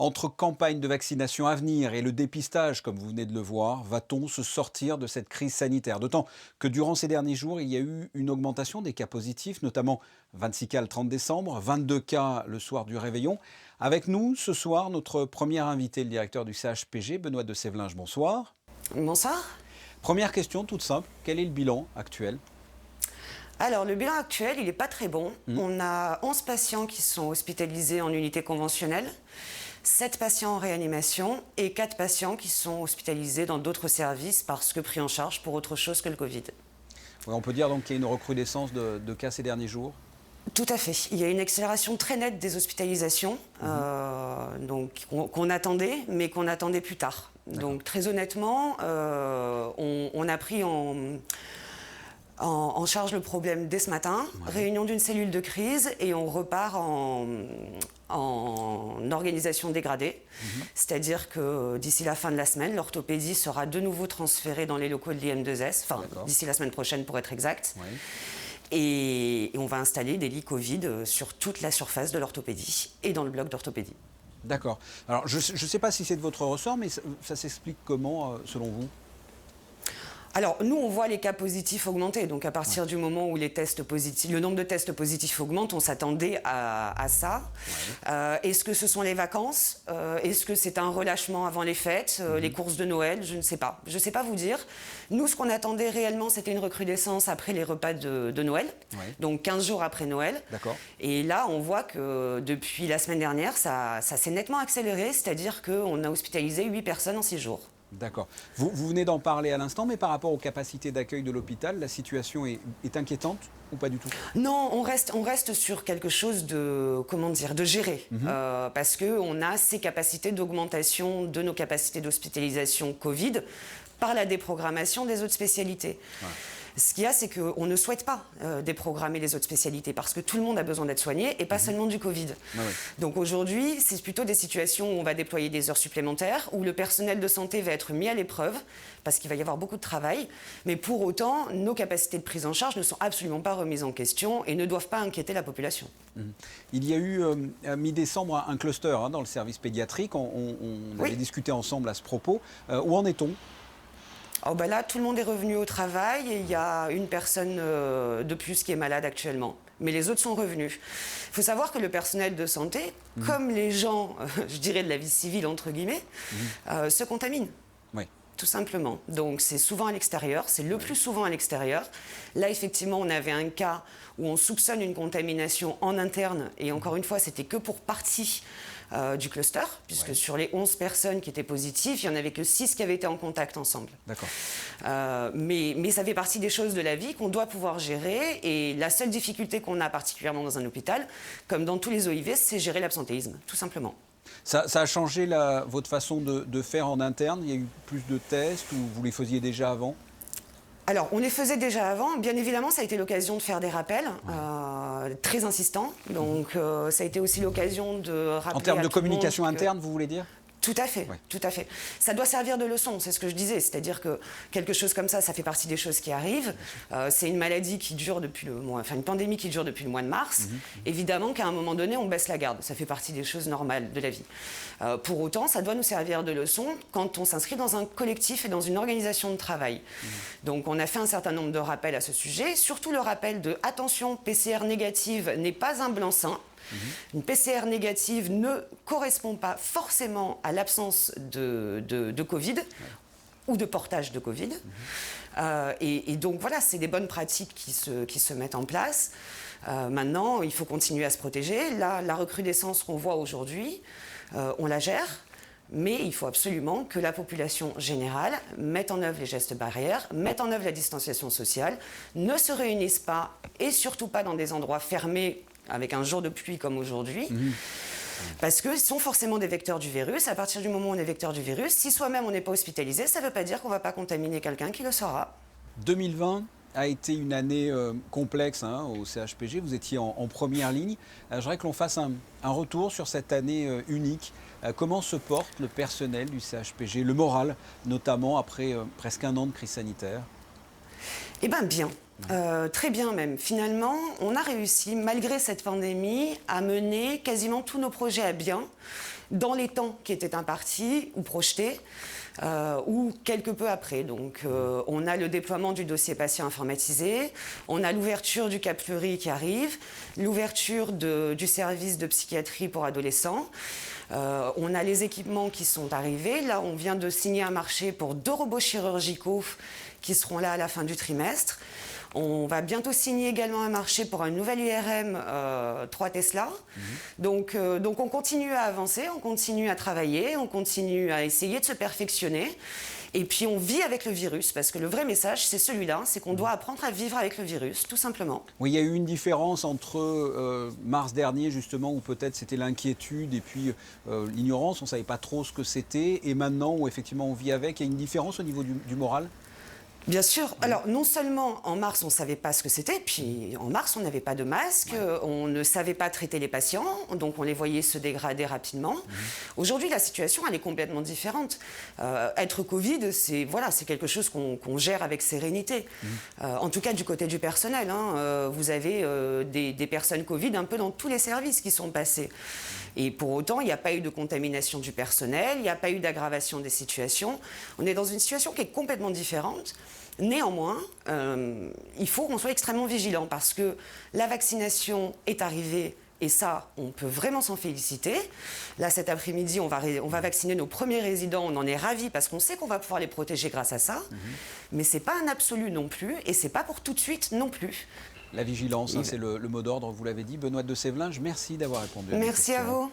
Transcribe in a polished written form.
Entre campagne de vaccination à venir et le dépistage, comme vous venez de le voir, va-t-on se sortir de cette crise sanitaire? D'autant que durant ces derniers jours, il y a eu une augmentation des cas positifs, notamment 26 cas le 30 décembre, 22 cas le soir du réveillon. Avec nous ce soir, notre premier invité, le directeur du CHPG, Benoît de Sévelinge. Bonsoir. Bonsoir. Première question toute simple, quel est le bilan actuel? Alors, le bilan actuel, il n'est pas très bon. Hmm. On a 11 patients qui sont hospitalisés en unité conventionnelle, 7 patients en réanimation et 4 patients qui sont hospitalisés dans d'autres services parce que pris en charge pour autre chose que le Covid. Ouais, on peut dire donc qu'il y a une recrudescence de cas ces derniers jours? Tout à fait. Il y a une accélération très nette des hospitalisations qu'on attendait, mais qu'on attendait plus tard. Donc, très honnêtement, on a pris en charge le problème dès ce matin, réunion d'une cellule de crise et on repart en organisation dégradée. C'est-à-dire que d'ici la fin de la semaine, l'orthopédie sera de nouveau transférée dans les locaux de l'IM2S, enfin d'ici la semaine prochaine pour être exact. Ouais. Et on va installer des lits Covid sur toute la surface de l'orthopédie et dans le bloc d'orthopédie. D'accord. Alors, je ne sais pas si c'est de votre ressort, mais ça s'explique comment, selon vous? Alors, nous, on voit les cas positifs augmenter. Donc, à partir du moment où les tests positifs, le nombre de tests positifs augmente, on s'attendait à ça. Ouais. Est-ce que ce sont les vacances? Est-ce que c'est un relâchement avant les fêtes? Les courses de Noël? Je ne sais pas. Je ne sais pas vous dire. Nous, ce qu'on attendait réellement, c'était une recrudescence après les repas de Noël. Ouais. Donc, 15 jours après Noël. D'accord. Et là, on voit que depuis la semaine dernière, ça s'est nettement accéléré. C'est-à-dire qu'on a hospitalisé 8 personnes en 6 jours. D'accord. Vous venez d'en parler à l'instant, mais par rapport aux capacités d'accueil de l'hôpital, la situation est inquiétante ou pas du tout? Non, on reste sur quelque chose de, de géré. Parce qu'on a ces capacités d'augmentation de nos capacités d'hospitalisation Covid par la déprogrammation des autres spécialités. Ouais. Ce qu'il y a, c'est qu'on ne souhaite pas déprogrammer les autres spécialités parce que tout le monde a besoin d'être soigné et pas seulement du Covid. Ouais. Donc aujourd'hui, c'est plutôt des situations où on va déployer des heures supplémentaires, où le personnel de santé va être mis à l'épreuve parce qu'il va y avoir beaucoup de travail. Mais pour autant, nos capacités de prise en charge ne sont absolument pas remises en question et ne doivent pas inquiéter la population. Il y a eu, à mi-décembre, un cluster dans le service pédiatrique. On avait discuté ensemble à ce propos. Où en est-on? Oh ben là, tout le monde est revenu au travail et il y a une personne de plus qui est malade actuellement. Mais les autres sont revenus. Il faut savoir que le personnel de santé, comme les gens, je dirais de la vie civile, entre guillemets, se contaminent. Oui. Tout simplement. Donc c'est souvent à l'extérieur, c'est le plus souvent à l'extérieur. Là, effectivement, on avait un cas où on soupçonne une contamination en interne. Et encore une fois, c'était que pour partie du cluster, puisque sur les 11 personnes qui étaient positives, il n'y en avait que 6 qui avaient été en contact ensemble. D'accord. Mais ça fait partie des choses de la vie qu'on doit pouvoir gérer. Et la seule difficulté qu'on a particulièrement dans un hôpital, comme dans tous les OIV, c'est gérer l'absentéisme, tout simplement. Ça a changé votre façon de faire en interne? Il y a eu plus de tests ou vous les faisiez déjà avant? Alors, on les faisait déjà avant. Bien évidemment, ça a été l'occasion de faire des rappels très insistants. Donc, ça a été aussi l'occasion de rappeler. En termes de communication interne, vous voulez dire? Tout à fait, tout à fait. Ça doit servir de leçon, c'est ce que je disais. C'est-à-dire que quelque chose comme ça fait partie des choses qui arrivent. C'est une maladie qui dure depuis une pandémie qui dure depuis le mois de mars. Évidemment qu'à un moment donné, on baisse la garde. Ça fait partie des choses normales de la vie. Pour autant, ça doit nous servir de leçon quand on s'inscrit dans un collectif et dans une organisation de travail. Donc, on a fait un certain nombre de rappels à ce sujet. Surtout le rappel de attention, PCR négative n'est pas un blanc-seing. Une PCR négative ne correspond pas forcément à l'absence de Covid ou de portage de Covid. Et donc voilà, c'est des bonnes pratiques qui se mettent en place. Maintenant, il faut continuer à se protéger. Là, la recrudescence qu'on voit aujourd'hui, on la gère. Mais il faut absolument que la population générale mette en œuvre les gestes barrières, mette en œuvre la distanciation sociale, ne se réunisse pas et surtout pas dans des endroits fermés avec un jour de pluie comme aujourd'hui, parce qu'ils sont forcément des vecteurs du virus. À partir du moment où on est vecteur du virus, si soi-même on n'est pas hospitalisé, ça ne veut pas dire qu'on ne va pas contaminer quelqu'un qui le sera. 2020 a été une année complexe au CHPG, vous étiez en première ligne. Je voudrais que l'on fasse un retour sur cette année unique. Comment se porte le personnel du CHPG, le moral, notamment après presque un an de crise sanitaire? Eh bien, bien. Très bien même. Finalement, on a réussi, malgré cette pandémie, à mener quasiment tous nos projets à bien. dans les temps qui étaient impartis ou projetés, ou quelque peu après. Donc on a le déploiement du dossier patient informatisé, on a l'ouverture du Cap Fleuri qui arrive, l'ouverture du service de psychiatrie pour adolescents. On a les équipements qui sont arrivés. Là, on vient de signer un marché pour 2 robots chirurgicaux qui seront là à la fin du trimestre. On va bientôt signer également un marché pour un nouvel IRM 3 Tesla. Donc on continue à avancer, on continue à travailler, on continue à essayer de se perfectionner. Et puis on vit avec le virus, parce que le vrai message, c'est celui-là, c'est qu'on doit apprendre à vivre avec le virus, tout simplement. Oui, il y a eu une différence entre mars dernier, justement, où peut-être c'était l'inquiétude et puis l'ignorance, on ne savait pas trop ce que c'était, et maintenant où effectivement on vit avec. Il y a une différence au niveau du moral? Bien sûr. Alors, non seulement en mars, on ne savait pas ce que c'était, puis en mars, on n'avait pas de masque, on ne savait pas traiter les patients, donc on les voyait se dégrader rapidement. Aujourd'hui, la situation, elle est complètement différente. Être Covid, c'est quelque chose qu'on gère avec sérénité. En tout cas, du côté du personnel. Vous avez des personnes Covid un peu dans tous les services qui sont passés. Et pour autant, il n'y a pas eu de contamination du personnel, il n'y a pas eu d'aggravation des situations. On est dans une situation qui est complètement différente. Néanmoins, il faut qu'on soit extrêmement vigilant parce que la vaccination est arrivée et ça, on peut vraiment s'en féliciter. Là, cet après-midi, on va vacciner nos premiers résidents. On en est ravis parce qu'on sait qu'on va pouvoir les protéger grâce à ça. Mais ce n'est pas un absolu non plus et ce n'est pas pour tout de suite non plus. La vigilance, c'est le mot d'ordre, vous l'avez dit. Benoît de Sévelinges, merci d'avoir répondu à mes Merci à questions. vous.